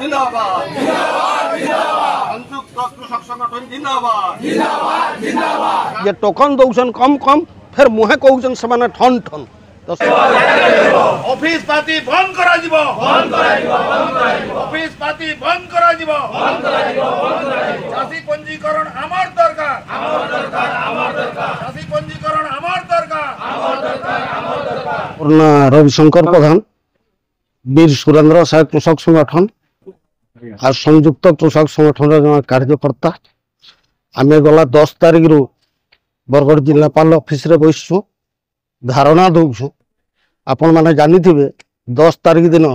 जिंदाबाद संयुक्त कृषक संगठन जिंदाबाद ये टोकन दौसन कम कम फिर मुहे कहउछन से ठन ठन तो ऑफिस पार्टी बंद करा जीवो ऑफिस पार्टी बंद करा जीवो चाषी पंजीकरण आमार दरकार चाषी पंजीकरण आमार दरकार रविशंकर प्रधान वीर सुरेंद्र साय कृषक संगठन आ संयुक्त कृषक संगठन कार्यकर्ता आमे गला 10 तारिख रु बरगढ़ जिलापाल ऑफिस रे बसछु धारणा दौछु आपण माने जानी थिबे 10 तारिख दिन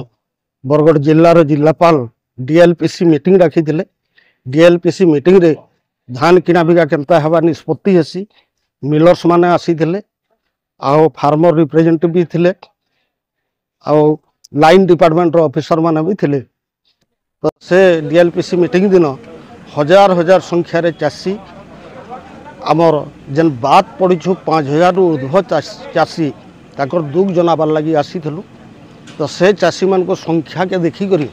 बरगढ़ जिल्लार जिलापाल डीएलपीसी मीटिंग रखी थिले। डीएलपीसी मीटिंग रे धान किना बिगा केनता हवा निष्पत्ति हेसी मिलर्स माने आसी थिले आउ फार्मर रिप्रेजेंटेटिव भी थिले आउ लाइन डिपार्टमेंट ऑफिसर माने भी थिले। तो से डीएलपीसी मीटिंग दिन हजार हजार संख्या रे चाषी आमर जेन बात पड़ीछु 5000 रु ऊर्ध्व चाषी ताकर दुख जनाबार लगी आसी थलु। तो से चाषी मान को संख्या के देखी करी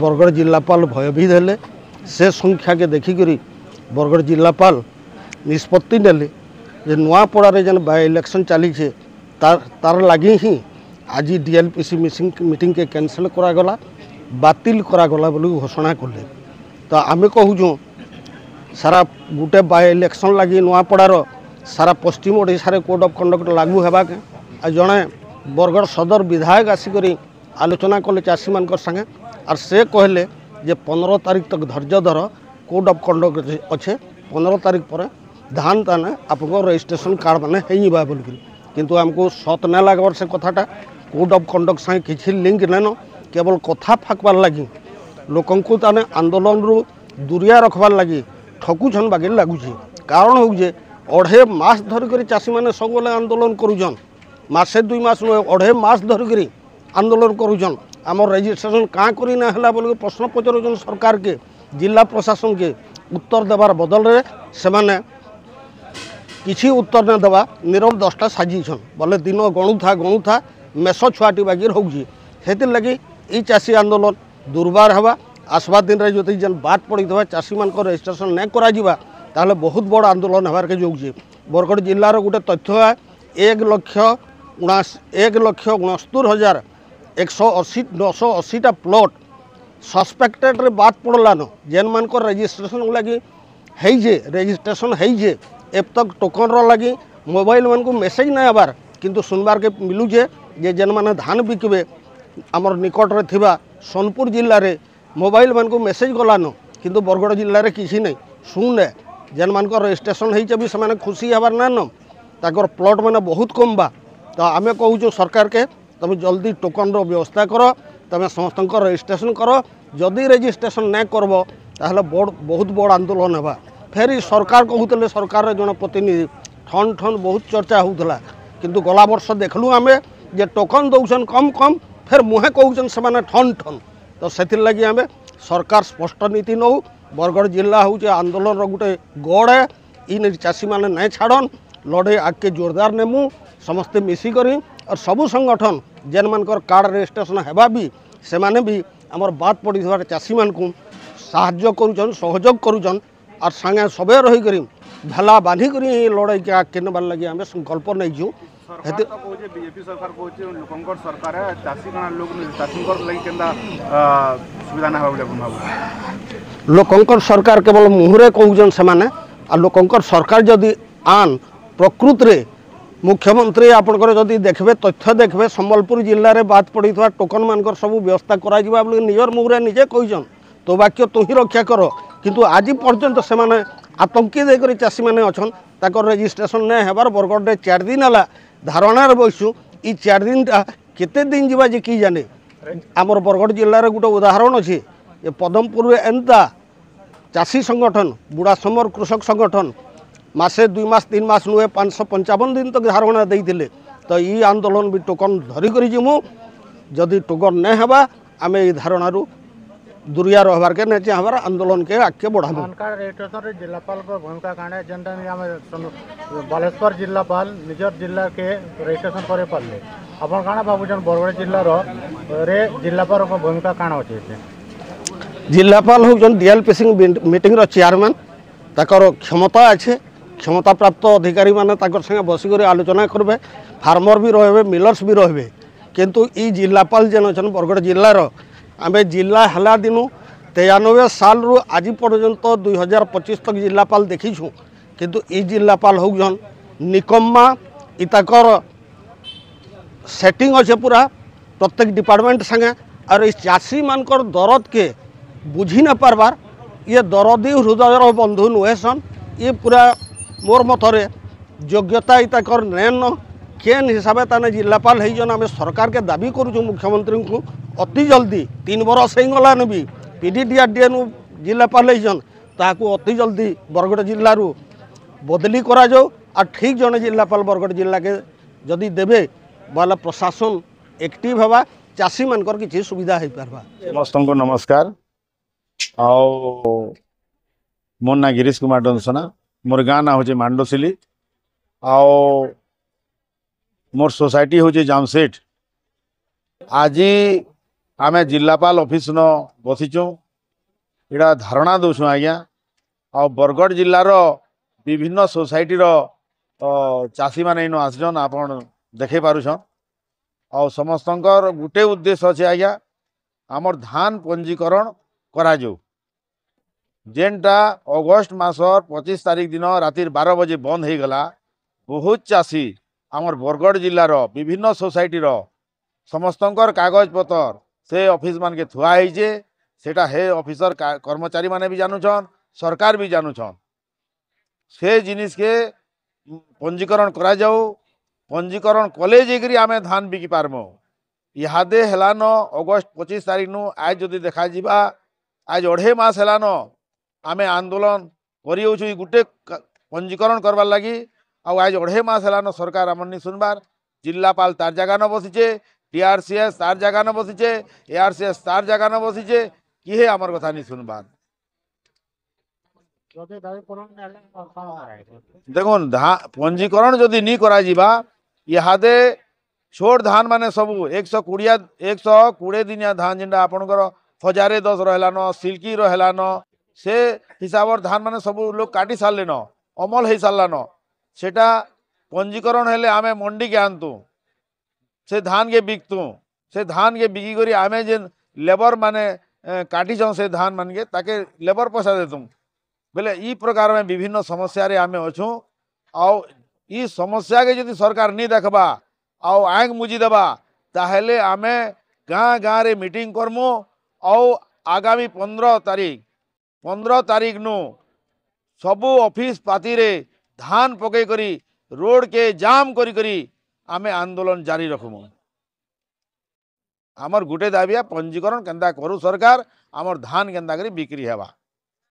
बरगढ़ जिलापाल भयभीत हेले। से संख्या के देखी करी बरगढ़ जिलापाल निष्पत्ति नेले जे नुआपड़ा जेन बाय इलेक्शन चली तार लगी ही आज डीएलपीसी मीटिंग के कैंसल करागला बातिल करागला बोली घोषणा कले। तो आमे कहूँ सारा गोटे बाय इलेक्शन लगी नुआपड़ार सारा पश्चिम ओडिशा कोड ऑफ कंडक्ट लागू हेबाक जड़े बरगढ़ सदर विधायक आसिक आलोचना कले चाषी मान संगे और से कहले जे 15 तारीख तक धैर्य धर कोड ऑफ कंडक्ट अच्छे 15 तारीख पर धान ताने आपको रजिस्ट्रेशन कार्ड माने होइबा बोल किंतु हमको सत ना लगवार से कथाटा कोड ऑफ कंडक्ट संगे किसी लिंक नैन केवल कथा फाकबार लगी लोकंकु ताने आंदोलन रु दूरिया रखबार लगी ठकुछन बागे लगुच कारण हूँ जे 2.5 मास धरिक चाषी मैंने सब आंदोलन करुछन मासे 2 मास 2.5 मास धरिक आंदोलन करुछन आमर रजिस्ट्रेशन क्या करना है बोल प्रश्न पचार सरकार के जिला प्रशासन के उत्तर देवार बदल रे से माने किसी उत्तर न देवा नीरव 10टा साजिछन बोले दिन गणुथा मेष छुआटी बागी रोचे से लगी ये चाषी आंदोलन दुर्बार हवा आसवा दिन रे जदि जेन बात पड़ी चाषी मान रजिस्ट्रेशन नहीं करा ताहले बहुत बड़ आंदोलन हबार के जोगे। बरगढ़ जिलार गोटे तथ्य है 1,69,180 प्लॉट सस्पेक्टेड रे बात पड़लान जेन मान रजिस्ट्रेशन लगी रजिस्ट्रेशन है एब तक टोकन रो लगी मोबाइल मान को मेसेज नहीं आबार किंतु सुनबार के मिलूचे जे जेन माने धान बिकबे आमर निकट रे थिबा सोनपुर जिल्ला रे मोबाइल मान को मेसेज गलान किंतु बरगढ़ जिल्ला रे किसी नहीं शून्य जेन मान रजिस्ट्रेशन होइचे भी से खुशी हबार नान ताकर प्लॉट मैंने बहुत कम बा। तो आम कहूँ सरकार के तुम जल्दी टोकन रो व्यवस्था कर तुम समस्त रजिस्ट्रेशन कर जदि रजिस्ट्रेशन नहीं करब ताहले बहुत बड़ आंदोलन है। फेर सरकार कहते सरकार जन प्रतिनिधि ठन ठन बहुत चर्चा होता किंतु गला वर्ष देखलु आम जे टोकन दौसन कम कम फिर मुहे कहउछन से ठन ठन। तो से लगी आम सरकार स्पष्ट नीति नौ बरगढ़ जिला हूँ आंदोलन गोटे गड़ है इन चाषी मैंने नहीं छाड़न लड़े आगे जोरदार नेमु समस्ते मिसिकरी और सबू संगठन जेन मान कार्ड रजिस्ट्रेशन हेबा भी से माने भी आमर बात पड़ी चाषी मान को साहाय्य करुछन सहयोग करुछन और संगे सबे रहीक भेला बांधिक लड़ाई के आगे नेबार लगे आम संकल्प नहीं बीजेपी सरकार कहूँ लोकंकर सरकार है चाषी लोक चाषी लगी केनता सुविधा ना लोकंकर सरकार केवल मुहरे कहउछन से माने आ लोकंकर सरकार जदि आन प्रकृत रे मुख्यमंत्री आपनकर जदि देखबे तथ्य देखबे संबलपुर जिल्ला रे बात पड़ी टोकन मानकर सब व्यवस्था करा जिबा बोली निजर मुहरे निजे कहउछन तो वाक्य तु ही रक्षा कर किंतु आज पर्यंत से माने आतंकी देकर चाषी मैंने अच्छन ताकर रजिस्ट्रेशन नहीं हेबार बरगढ़ रे 4 दिन है धारणा बसु ये 4 दिन केते दिन जीवा जे की जाने आमर बरगढ़ जिल्लार गोटे उदाहरण अच्छे ये पदमपुर में एंता चाषी संगठन बुढ़ा समर कृषक संगठन मासे 2 मास 3 मास नुहे 555 दिन तक धारणा देते। तो ये आंदोलन भी टोकन धरिक जीमु जदि टोकन नहीं हेबा आम ये धारणा दूरिया रहबार के नहीं चाहबार आंदोलन के आगे बढ़ाबू। जिलापाल भूमिका काणे जेनटा बालेश्वर जिलापाल निजर जिला के रजिस्ट्रेशन करे पारले अपन काଣା भाबुछन बरगढ़ जिल्लार रे जिलापाल भूमिका काଣା अछि? जिलापाल होउछन डीएलपीसी मीटिंग रो चेयरमैन ताकर क्षमता अच्छे क्षमता प्राप्त अधिकारी माने ताकर संगे बसिक आलोचना करबे फार्मर भी रहे मिलर्स भी रहे किंतु ई जिलापाल जेन अच्छन बरगढ़ जिलार आम जिला हला दिनु 93 साल रु आज पर्यंत 2025 तक जिलापाल देखीछू किंतु ई जिलापाल होउछन निकम्मा इताकर सेटिंग अच्छे पूरा प्रत्येक डिपार्टमेंट संगे और इस चाषी मानकर दरद के बुझी न पारबार ये दरदी हृदयर बंधु नुहे सन ये पूरा मोर मतरे योग्यता इताकर नेन केन हिसाब से जिलापाल होजन आम सरकार के दाबी करूँ मुख्यमंत्री को अति जल्दी 3 बरस हो गलान भी पीडीडीआरडीए जिलापाल होजन ताकू अति जल्दी बरगढ़ जिलू बदली करा जाओ और ठीक जने जिलापाल बरगढ़ जिला के जदि देवे बोले प्रशासन एक्टिव हवा चाषी मानकर किसी सुविधा हो पारबा। समस्त को नमस्कार। आओ मोर ना गिरीश कुमार डंसना मोर गाँ ना हूँ मांडोसिली आओ मोर सोसाइटी हूँ जामसेठ। आज आम जिलापाल ऑफिस न बसीचु इटा धारणा दौसु आज्ञा आ बरगढ़ जिलार विभिन्न सोसाइटी चाषी मैंने इन आसन आप देखे पारुछन आ समस्त गोटे उद्देश्य अच्छे आज्ञा आमर धान पंजीकरण करा जाऊ जेनटा अगस्ट मासर 25 तारीख दिन रातिर 12 बजे बंद हो गला। बहुत चाषी आमर बरगढ़ जिलार विभिन्न सोसाइटीर समस्तंकर कागज पत्र से ऑफिस मान के थुआ होइछे सेटा हे ऑफिसर कर्मचारी माने भी जानूछन सरकार भी जानूछन से जिनिस के पंजीकरण करा जाऊ। पंजीकरण कले जाकरी आमे धान बिकी पारमु इहादे हेलान अगस्ट 25 तारीख नु आज जदि देखा जिबा आज 2.5 मास हेलान आमे आंदोलन करी गोटे पंजीकरण करवार लगी आज 2.5 मास हेलान सरकार आमर नहीं सुनबार। जिलापाल तार जगह न बसीचे टीआरसीएस तार जगह न बसीचे एआरसीएस तार जगह न बसीचे किए आमर कथा नहीं सुनबार। देखो पंजीकरण जदि नहीं करा जिबा इहादे छोट धान माने सबू 120 दिनिया धान जेनटा आपणकर 1010 रहलान सिल्की रहलान से हिसाब धान माने सबू लोग काटी सारलेन अमल हो सारलान सेटा पंजीकरण हेले आमे मंडी के आनतु से धान के बिकतु से धान के बिकी करी आमे जेन लेबर माने काटी से धान मान के ताके लेबर पैसा देतु बोले ई प्रकार में विभिन्न समस्या रे आमे अछू आउ ई समस्या के यदि सरकार नहीं देखबा आउ आंख मुझी देबा ताहेले आमे गाँ गाँ रे मीटिंग करमु आउ आगामी 15 तारीख नु सबू ऑफिस पाती रे धान पके करी रोड के जाम करी करी आमे आंदोलन जारी रखमु। आमर गुटे दाबिया पंजीकरण केंदा करू सरकार आमर धान केंदा करी बिक्री हेबा।